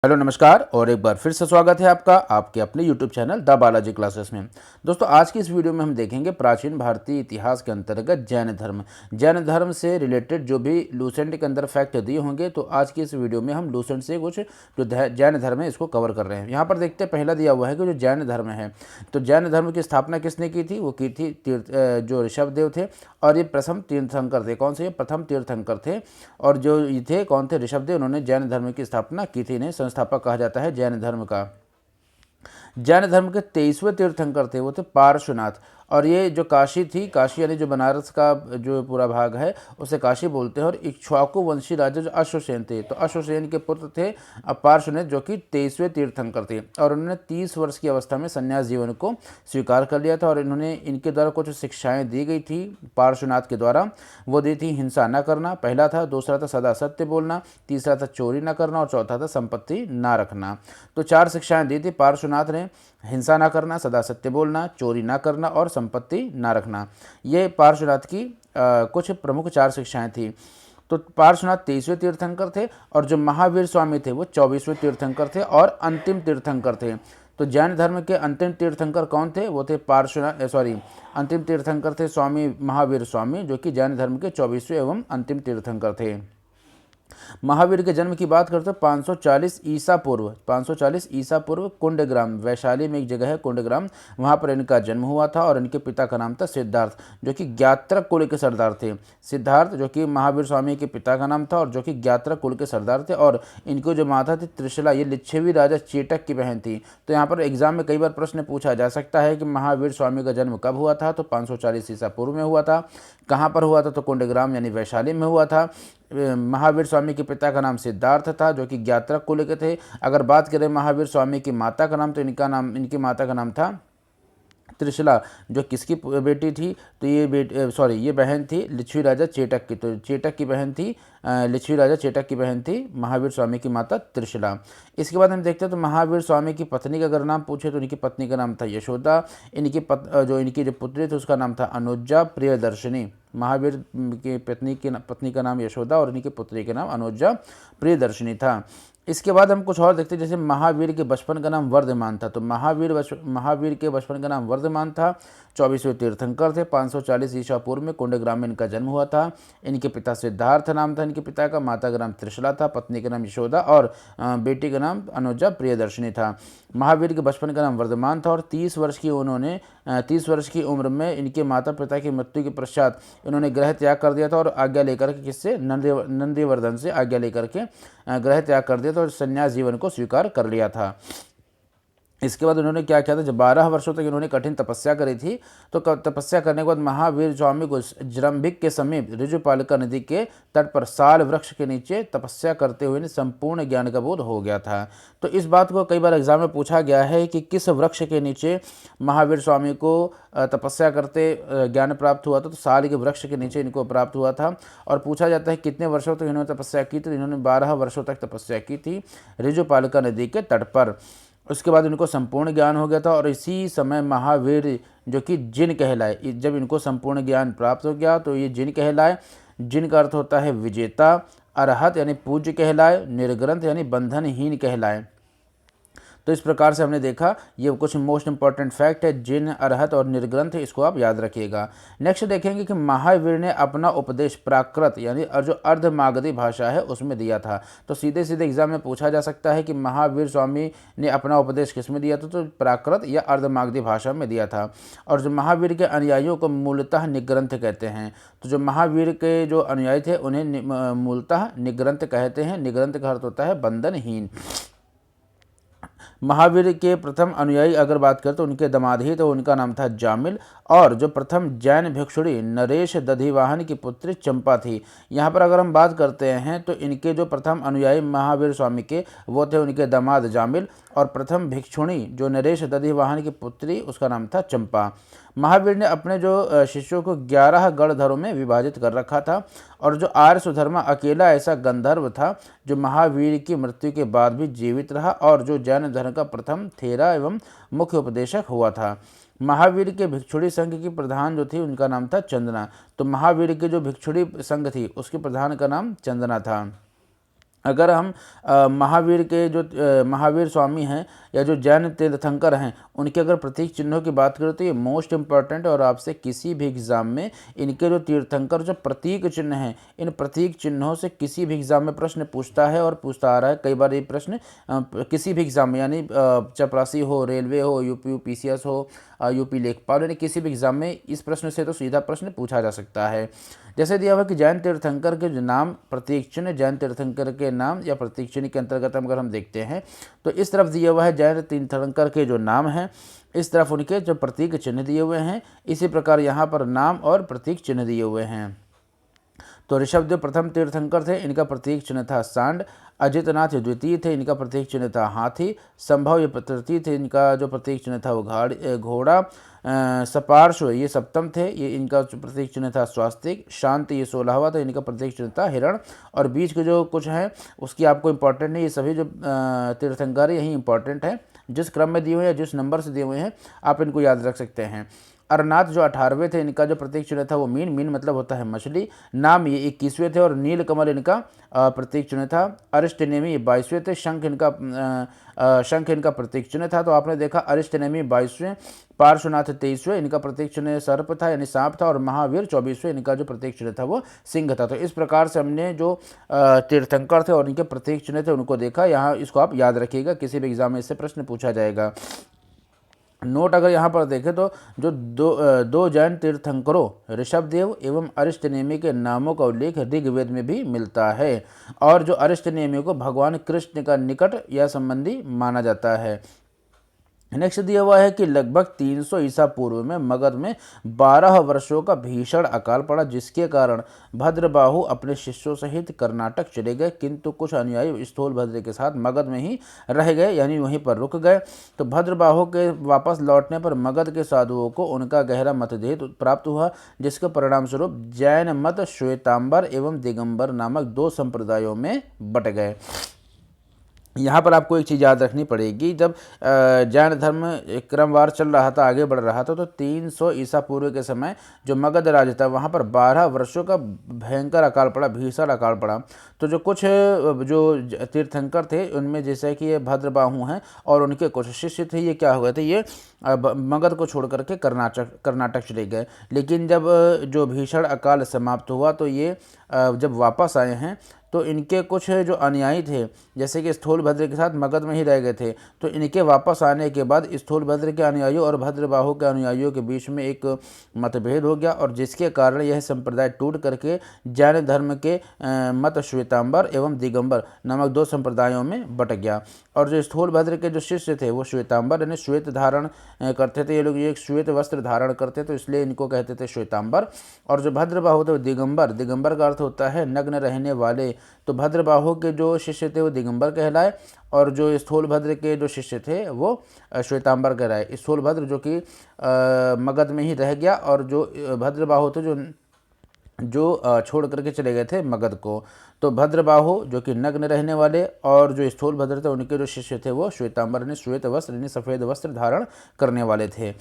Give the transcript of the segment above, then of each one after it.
Hello नमस्कार और एक बार फिर से स्वागत है आपका आपके अपने YouTube channel the Balaji classes में। दोस्तों आज की इस वीडियो में हम देखेंगे प्राचीन भारतीय इतिहास के अंतर्गत जैन धर्म से रिलेटेड जो भी लूसेंट के अंदर फैक्ट दिए होंगे। तो आज की इस वीडियो में हम लूसेंट से कुछ जो जैन धर्म है इसको कवर कर रहे हैं। यहाँ पर देखते हैं पहला दिया हुआ है कि जो जैन धर्म है, तो जैन धर्म की स्थापना किसने की थी? वो की थी जो ऋषभदेव थे और ये प्रथम तीर्थंकर थे। कौन से? ये प्रथम तीर्थंकर थे और जो ये थे कौन थे? ऋषभदेव। उन्होंने जैन धर्म की स्थापना की थी। इन्हें संस्थापक कहा जाता है जैन धर्म का। जैन धर्म के 23वें तीर्थंकर थे वो थे पार्श्वनाथ। और ये जो काशी थी, काशी यानी जो बनारस का जो पूरा भाग है उसे काशी बोलते हैं। और इक्ष्वाकु वंशी राजा जो अश्वसेन थे, तो अश्वसेन के पुत्र थे पार्श्वनाथ जो कि 23वें तीर्थंकर थे। और उन्होंने 30 वर्ष की अवस्था में संन्यास जीवन को स्वीकार कर लिया था। और इन्होंने इनके द्वारा कुछ शिक्षाएं दी गई थी पार्श्वनाथ के द्वारा। वो दी थी हिंसा न करना पहला था, दूसरा था सदा सत्य बोलना, तीसरा था चोरी न करना और चौथा था संपत्ति ना रखना। तो 4 शिक्षाएं दी थी पार्श्वनाथ ने। हिंसा ना करना, सदा सत्य बोलना, चोरी ना करना और संपत्ति ना रखना। ये पार्श्वनाथ की कुछ प्रमुख 4 शिक्षाएं थी। तो पार्श्वनाथ 23वें तीर्थंकर थे और जो महावीर स्वामी थे वो 24वें तीर्थंकर थे और अंतिम तीर्थंकर थे। तो जैन धर्म के अंतिम तीर्थंकर कौन थे? वो थे अंतिम तीर्थंकर थे स्वामी महावीर स्वामी, जो कि जैन धर्म के 24वें एवं अंतिम तीर्थंकर थे। महावीर के जन्म की बात करते हैं 540 ईसा पूर्व कुंडग्राम, वैशाली में एक जगह है कुंडग्राम, वहाँ पर इनका जन्म हुआ था। और इनके पिता का नाम था सिद्धार्थ, जो कि ज्ञात्रक कुल के सरदार थे। सिद्धार्थ जो कि महावीर स्वामी के पिता का नाम था और जो कि ज्ञात्रक कुल के सरदार थे। और इनको जो माता थी त्रिशला, ये लिच्छवी राजा चेटक की बहन थी। तो यहाँ पर एग्जाम में कई बार प्रश्न पूछा जा सकता है कि महावीर स्वामी का जन्म कब हुआ था? तो 540 ईसा पूर्व में हुआ था। कहाँ पर हुआ था? तो कुंडग्राम यानी वैशाली में हुआ था। महावीर स्वामी के पिता का नाम सिद्धार्थ था जो कि ज्ञात्रक कुल के थे। अगर बात करें महावीर स्वामी की माता का नाम, तो इनकी माता का नाम था त्रिशला, जो किसकी बेटी थी? तो ये बहन थी लिच्छवी राजा चेटक की। तो चेटक की बहन थी, लिच्छवी राजा चेटक की बहन थी महावीर स्वामी की माता त्रिशला। इसके बाद हम देखते हैं तो महावीर स्वामी की पत्नी का अगर नाम पूछे तो इनकी पत्नी का नाम था यशोदा। इनकी जो पुत्री थी उसका नाम था अनुजा प्रियदर्शिनी। महावीर की पत्नी का नाम यशोदा और इनकी पुत्री का नाम अनुजा प्रियदर्शिनी था। इसके बाद हम कुछ और देखते हैं, जैसे महावीर के बचपन का नाम वर्धमान था। तो महावीर के बचपन का नाम वर्धमान था। 24वें तीर्थंकर थे। 540 ईसा पूर्व में कुंडग्राम में इनका जन्म हुआ था। इनके पिता सिद्धार्थ नाम था इनके पिता का, माता का नाम त्रिशला था, पत्नी का नाम यशोदा और बेटी का नाम अनुजा प्रियदर्शिनी था। महावीर के बचपन का नाम वर्धमान था और 30 वर्ष की उम्र में इनके माता पिता की मृत्यु के पश्चात इन्होंने गृह त्याग कर दिया था। और आज्ञा लेकर के किससे? नंदीवर्धन से आज्ञा लेकर के गृह त्याग कर दिया था और संन्यास जीवन को स्वीकार कर लिया था। इसके बाद उन्होंने क्या किया था? जब 12 वर्षों तक इन्होंने कठिन तपस्या करी थी, तो तपस्या करने के बाद महावीर स्वामी को जृंभिक के समीप ऋजुपालिका नदी के तट पर साल वृक्ष के नीचे तपस्या करते हुए संपूर्ण ज्ञान का बोध हो गया था। तो इस बात को कई बार एग्जाम में पूछा गया है कि किस वृक्ष के नीचे महावीर स्वामी को तपस्या करते ज्ञान प्राप्त हुआ था? तो साल के वृक्ष के नीचे इनको प्राप्त हुआ था। और पूछा जाता है कितने वर्षों तक इन्होंने तपस्या की? तो इन्होंने 12 वर्षों तक तपस्या की थी ऋजुपालिका नदी के तट पर। उसके बाद इनको संपूर्ण ज्ञान हो गया था। और इसी समय महावीर जो कि जिन कहलाए, जब इनको संपूर्ण ज्ञान प्राप्त हो गया तो ये जिन कहलाए। जिन का अर्थ होता है विजेता, अरहत यानी पूज्य कहलाए, निर्ग्रंथ यानी बंधनहीन कहलाए। तो इस प्रकार से हमने देखा, ये कुछ मोस्ट इंपॉर्टेंट फैक्ट है, जिन, अरहत और निर्ग्रंथ, इसको आप याद रखिएगा। नेक्स्ट देखेंगे कि महावीर ने अपना उपदेश प्राकृत यानी जो अर्धमागधी भाषा है उसमें दिया था। तो सीधे सीधे एग्जाम में पूछा जा सकता है कि महावीर स्वामी ने अपना उपदेश किस में दिया था? तो प्राकृत या अर्धमागधी भाषा में दिया था। और जो महावीर के अनुयायियों को मूलतः निग्रंथ कहते हैं। तो जो महावीर के जो अनुयायी थे उन्हें मूलतः निग्रंथ कहते हैं। निग्रंथ का अर्थ होता है बंधनहीन। महावीर के प्रथम अनुयायी अगर बात करें तो उनके दामाद ही, तो उनका नाम था जामिल। और जो प्रथम जैन भिक्षुणी नरेश दधिवाहन की पुत्री चंपा थी। यहाँ पर अगर हम बात करते हैं तो इनके जो प्रथम अनुयायी महावीर स्वामी के वो थे उनके दामाद जामिल। और प्रथम भिक्षुणी जो नरेश दधिवाहन की पुत्री उसका नाम था चंपा। महावीर ने अपने जो शिष्यों को 11 गणधरों में विभाजित कर रखा था। और जो आर्य सुधर्मा अकेला ऐसा गंधर्व था जो महावीर की मृत्यु के बाद भी जीवित रहा और जो जैन धर्म का प्रथम थेरा एवं मुख्य उपदेशक हुआ था। महावीर के भिक्षुणी संघ की प्रधान जो थी उनका नाम था चंदना। तो महावीर के जो भिक्षुणी संघ थी उसके प्रधान का नाम चंदना था। अगर हम महावीर के जो महावीर स्वामी हैं या जो जैन तीर्थंकर हैं उनके अगर प्रतीक चिन्हों की बात करें तो ये मोस्ट इंपॉर्टेंट है और आपसे किसी भी एग्ज़ाम में इनके जो तीर्थंकर जो प्रतीक चिन्ह हैं इन प्रतीक चिन्हों से किसी भी एग्ज़ाम में प्रश्न पूछता है और पूछता आ रहा है। कई बार ये प्रश्न किसी भी एग्ज़ाम में यानी चपरासी हो, रेलवे हो, यूपी पीसीएस हो, यूपी लेखपाल, यानी किसी भी एग्ज़ाम में इस प्रश्न से तो सीधा प्रश्न पूछा जा सकता है। जैसे दिया हुआ कि जैन तीर्थंकर के जो नाम प्रतीक चिन्ह, जैन तीर्थंकर के नाम या प्रतीक चिन्ह के अंतर्गत अगर हम देखते हैं तो इस तरफ दिया हुआ है जैन तीर्थंकर के जो नाम हैं, इस तरफ उनके जो प्रतीक चिन्ह दिए हुए हैं। इसी प्रकार यहाँ पर नाम और प्रतीक चिन्ह दिए हुए हैं। तो ऋषभदेव प्रथम तीर्थंकर थे, इनका प्रतीक चिन्ह था सांड। अजितनाथ द्वितीय थे, इनका प्रतीक चिन्ह था हाथी। संभव ये तृतीय थे, इनका जो प्रतीक चिन्ह था वो घोड़ा। सपार्श्व ये सप्तम थे, ये इनका प्रतीक चिन्ह था स्वास्तिक। शांति ये 16वां था, इनका प्रतीक चिन्ह था हिरण। और बीच के जो कुछ हैं उसकी आपको इंपॉर्टेंट नहीं, ये सभी जो तीर्थंकर यही इंपॉर्टेंट है। जिस क्रम में दिए हुए हैं, जिस नंबर से दिए हुए हैं आप इनको याद रख सकते हैं। अरनाथ जो 18वें थे, इनका जो प्रतीक चिन्ह था वो मीन मतलब होता है मछली। नाम ये 21वें थे और नीलकमल इनका प्रतीक चिन्ह था। अरिष्टनेमी 22वें थे। शंख इनका प्रतीक चिन्ह था। तो आपने देखा अरिष्टनेमी 22वें, पार्श्वनाथ 23वें, इनका प्रतीक चिन्ह सर्प था यानी सांप था। और महावीर 24वें, इनका जो प्रतीक चिन्ह था वो सिंह था। तो इस प्रकार से हमने जो तीर्थंकर थे और इनके प्रतीक चिन्ह थे उनको देखा। यहाँ इसको आप याद रखिएगा, किसी भी एग्जाम में इससे प्रश्न पूछा जाएगा। नोट अगर यहाँ पर देखें तो जो दो जैन तीर्थंकरों ऋषभदेव एवं अरिष्टनेमी के नामों का उल्लेख ऋग्वेद में भी मिलता है और जो अरिष्टनेमी को भगवान कृष्ण का निकट या संबंधी माना जाता है। नेक्स्ट दिया हुआ है कि लगभग 300 ईसा पूर्व में मगध में 12 वर्षों का भीषण अकाल पड़ा, जिसके कारण भद्रबाहु अपने शिष्यों सहित कर्नाटक चले गए, किंतु कुछ अनुयायी स्थूलभद्र के साथ मगध में ही रह गए यानी वहीं पर रुक गए। तो भद्रबाहु के वापस लौटने पर मगध के साधुओं को उनका गहरा मतभेद प्राप्त हुआ, जिसके परिणाम स्वरूप जैन मत श्वेतांबर एवं दिगंबर नामक 2 संप्रदायों में बट गए। यहाँ पर आपको एक चीज़ याद रखनी पड़ेगी, जब जैन धर्म क्रमवार चल रहा था, आगे बढ़ रहा था, तो 300 ईसा पूर्व के समय जो मगध राज्य था वहाँ पर 12 वर्षों का भयंकर अकाल पड़ा, भीषण अकाल पड़ा। तो जो कुछ जो तीर्थंकर थे उनमें जैसे कि ये भद्रबाहु हैं और उनके कुछ शिष्य थे, ये क्या हो गए थे, ये मगध को छोड़ करके कर्नाटक चले गए। लेकिन जब जो भीषण अकाल समाप्त हुआ तो ये जब वापस आए हैं तो इनके कुछ जो अनुयायी थे, जैसे कि स्थूलभद्र के साथ मगध में ही रह गए थे, तो इनके वापस आने के बाद स्थूलभद्र के अनुयायियों और भद्रबाहु के अनुयायियों के बीच में एक मतभेद हो गया और जिसके कारण यह संप्रदाय टूट करके जैन धर्म के मत श्वेतांबर एवं दिगंबर नामक 2 संप्रदायों में बट गया। और जो स्थूलभद्र के जो शिष्य थे वो श्वेतांबर यानी श्वेत धारण करते थे, ये लोग एक श्वेत वस्त्र धारण करते तो इसलिए इनको कहते थे श्वेतांबर। और जो भद्रबाहु थे वो दिगंबर का अर्थ होता है नग्न रहने वाले। तो भद्रबाहु के जो शिष्य थे वो दिगंबर कहलाए और जो स्थूलभद्र के जो शिष्य थे वो श्वेतांबर कहलाए। स्थूलभद्र जो कि मगध में ही रह गया और जो भद्रबाहु थे जो छोड़ करके चले गए थे मगध को। तो भद्रबाहु जो कि नग्न रहने वाले और जो स्थूलभद्र थे उनके जो शिष्य थे वो श्वेतांबर यानी श्वेत वस्त्र यानी सफ़ेद वस्त्र धारण करने वाले थे।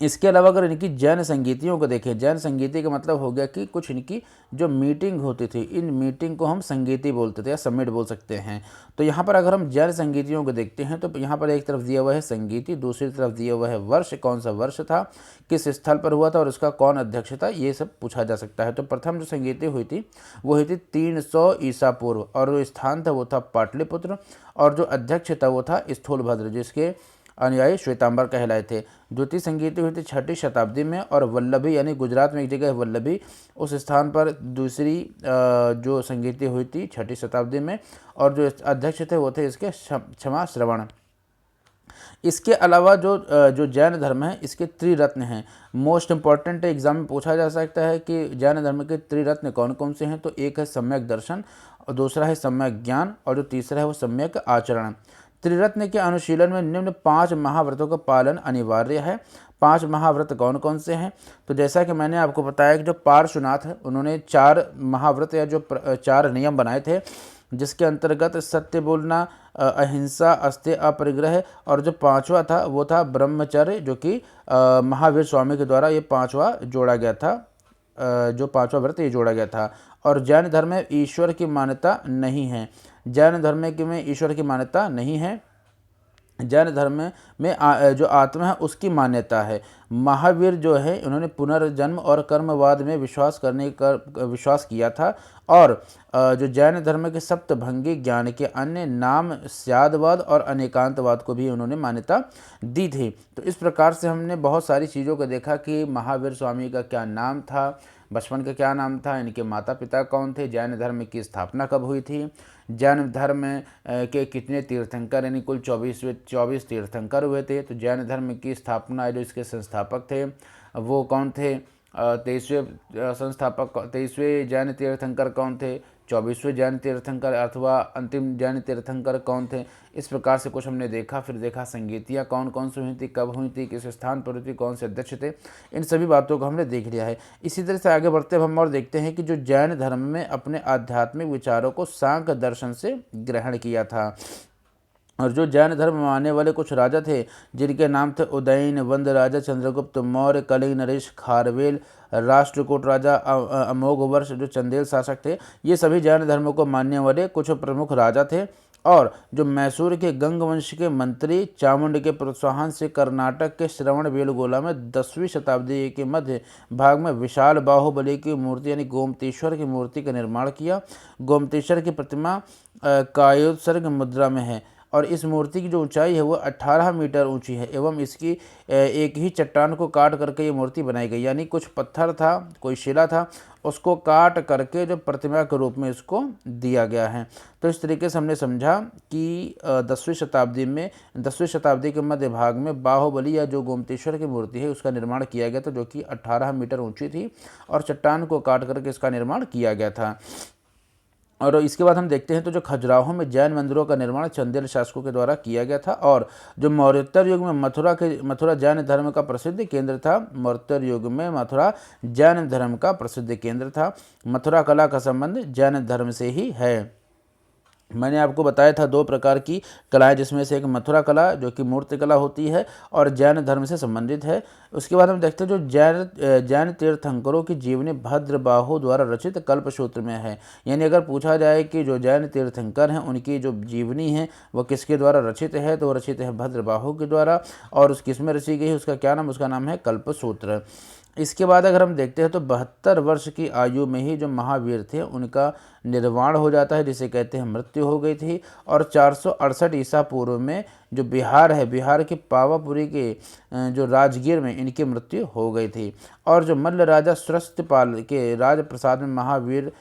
इसके अलावा अगर इनकी जैन संगीतियों को देखें, जैन संगीति का मतलब हो गया कि कुछ इनकी जो मीटिंग होती थी, इन मीटिंग को हम संगीति बोलते थे या समिट बोल सकते हैं। तो यहाँ पर अगर हम जैन संगीतियों को देखते हैं तो यहाँ पर एक तरफ दिया हुआ है संगीति, दूसरी तरफ दिया हुआ है वर्ष, कौन सा वर्ष था, किस स्थल पर हुआ था और उसका कौन अध्यक्ष था, ये सब पूछा जा सकता है। तो प्रथम जो संगीति हुई थी वो हुई थी 300 ईसा पूर्व और जो स्थान था वो था पाटलिपुत्र और जो अध्यक्ष था वो था स्थूलभद्र जिसके अनुयायी श्वेतांबर कहलाए थे। द्वितीय संगीति हुई थी 6ठी शताब्दी में और वल्लभी यानी गुजरात में एक जगह है वल्लभी, उस स्थान पर दूसरी जो संगीति हुई थी 6ठी शताब्दी में और जो अध्यक्ष थे वो थे इसके क्षमा श्रवण। इसके अलावा जो जैन धर्म है इसके त्रिरत्न हैं, मोस्ट इंपॉर्टेंट एग्जाम में पूछा जा सकता है कि जैन धर्म के त्रिरत्न कौन कौन से हैं। तो एक है सम्यक दर्शन और दूसरा है सम्यक ज्ञान और जो तीसरा है वो सम्यक आचरण। त्रिरत्न के अनुशीलन में निम्न 5 महाव्रतों का पालन अनिवार्य है। 5 महाव्रत कौन कौन से हैं? तो जैसा कि मैंने आपको बताया कि जो पार्श्वनाथ है उन्होंने 4 महाव्रत या जो 4 नियम बनाए थे जिसके अंतर्गत सत्य बोलना, अहिंसा, अस्त्य, अपरिग्रह और जो 5वां था वो था ब्रह्मचर्य, जो कि महावीर स्वामी के द्वारा ये 5वां जोड़ा गया था जो पांचवा व्रत ये जोड़ा गया था। और जैन धर्म में ईश्वर की मान्यता नहीं है। जैन धर्म में ईश्वर की मान्यता नहीं है। जैन धर्म में जो आत्मा है उसकी मान्यता है। महावीर जो है उन्होंने पुनर्जन्म और कर्मवाद में विश्वास किया था। और जो जैन धर्म के सप्तभंगी ज्ञान के अन्य नाम स्यादवाद और अनेकांतवाद को भी उन्होंने मान्यता दी थी। तो इस प्रकार से हमने बहुत सारी चीज़ों को देखा कि महावीर स्वामी का क्या नाम था, बचपन का क्या नाम था, इनके माता पिता कौन थे, जैन धर्म की स्थापना कब हुई थी, जैन धर्म के कितने तीर्थंकर यानी कुल 24 तीर्थंकर हुए थे। तो जैन धर्म की स्थापना जो इसके संस्थापक थे वो कौन थे, 23वें जैन तीर्थंकर कौन थे, 24वें जैन तीर्थंकर अथवा अंतिम जैन तीर्थंकर कौन थे। इस प्रकार से कुछ हमने देखा। फिर देखा संगीतियाँ कौन कौन सी हुई थी, कब हुई थी, किस स्थान पर हुई थी, कौन से अध्यक्ष थे। इन सभी बातों को हमने देख लिया है। इसी तरह से आगे बढ़ते हम और देखते हैं कि जो जैन धर्म में अपने आध्यात्मिक विचारों को सांख्य दर्शन से ग्रहण किया था। और जो जैन धर्म मानने वाले कुछ राजा थे जिनके नाम थे उदयन, वंद राजा, चंद्रगुप्त मौर्य, कलिंग नरेश, खारवेल, राष्ट्रकूट राजा, अमोघ वर्ष जो चंदेल शासक थे, ये सभी जैन धर्म को मानने वाले कुछ प्रमुख राजा थे। और जो मैसूर के गंग वंश के मंत्री चामुंड के प्रोत्साहन से कर्नाटक के श्रवण बेलगोला में 10वीं शताब्दी के मध्य भाग में विशाल बाहुबली की मूर्ति यानी गोमतेश्वर की मूर्ति का निर्माण किया। गोमतेश्वर की प्रतिमा कायोत्सर्ग मुद्रा में है और इस मूर्ति की जो ऊंचाई है वो 18 मीटर ऊंची है एवं इसकी एक ही चट्टान को काट करके ये मूर्ति बनाई गई, यानी कुछ पत्थर था, कोई शिला था, उसको काट करके जो प्रतिमा के रूप में इसको दिया गया है। तो इस तरीके से हमने समझा कि 10वीं शताब्दी के मध्य भाग में बाहुबली या जो गोमतेश्वर की मूर्ति है उसका निर्माण किया गया था, जो कि 18 मीटर ऊंची थी और चट्टान को काट करके इसका निर्माण किया गया था। और इसके बाद हम देखते हैं तो जो खजुराहो में जैन मंदिरों का निर्माण चंदेल शासकों के द्वारा किया गया था। और जो मौर्योत्तर युग में मथुरा जैन धर्म का प्रसिद्ध केंद्र था। मौर्योत्तर युग में मथुरा जैन धर्म का प्रसिद्ध केंद्र था। मथुरा कला का संबंध जैन धर्म से ही है। मैंने आपको बताया था 2 प्रकार की कलाएं, जिसमें से एक मथुरा कला जो कि मूर्ति कला होती है और जैन धर्म से संबंधित है। उसके बाद हम देखते हैं जो जैन तीर्थंकरों की जीवनी भद्रबाहु द्वारा रचित कल्पसूत्र में है। यानी अगर पूछा जाए कि जो जैन तीर्थंकर हैं उनकी जो जीवनी है वह किसके द्वारा रचित है, तो वो रचित है भद्रबाहु के द्वारा। और उस किसमें रची गई है, उसका क्या नाम, उसका नाम है कल्पसूत्र। इसके बाद अगर हम देखते हैं तो 72 वर्ष की आयु में ही जो महावीर थे उनका निर्वाण हो जाता है, जिसे कहते हैं मृत्यु हो गई थी। और 468 ईसा पूर्व में जो बिहार है, बिहार के पावापुरी के जो राजगीर में इनकी मृत्यु हो गई थी। और जो मल्ल राजा सृष्टिपाल के राज प्रसाद में महावीर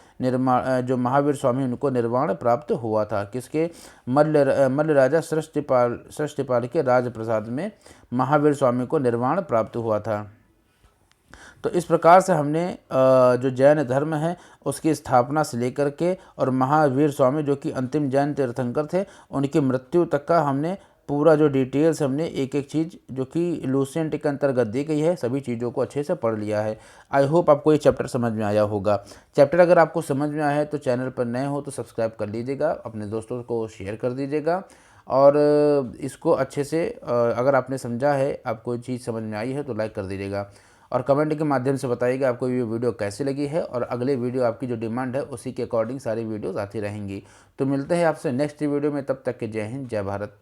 स्वामी उनको निर्वाण प्राप्त हुआ था। किसके, मल्ल राजा सृष्टिपाल के राज प्रसाद में महावीर स्वामी को निर्वाण प्राप्त हुआ था। तो इस प्रकार से हमने जो जैन धर्म है उसकी स्थापना से लेकर के और महावीर स्वामी जो कि अंतिम जैन तीर्थंकर थे उनकी मृत्यु तक का हमने पूरा जो डिटेल्स हमने एक एक चीज़ जो कि लूसेंट के अंतर्गत दी गई है सभी चीज़ों को अच्छे से पढ़ लिया है। आई होप आपको ये चैप्टर समझ में आया होगा। चैप्टर अगर आपको समझ में आया है तो चैनल पर नए हो तो सब्सक्राइब कर लीजिएगा, अपने दोस्तों को शेयर कर दीजिएगा और इसको अच्छे से अगर आपने समझा है, आपको चीज़ समझ में आई है तो लाइक कर दीजिएगा और कमेंट के माध्यम से बताइएगा आपको ये वीडियो कैसी लगी है। और अगले वीडियो आपकी जो डिमांड है उसी के अकॉर्डिंग सारी वीडियोस आती रहेंगी। तो मिलते हैं आपसे नेक्स्ट वीडियो में, तब तक के जय हिंद, जय भारत।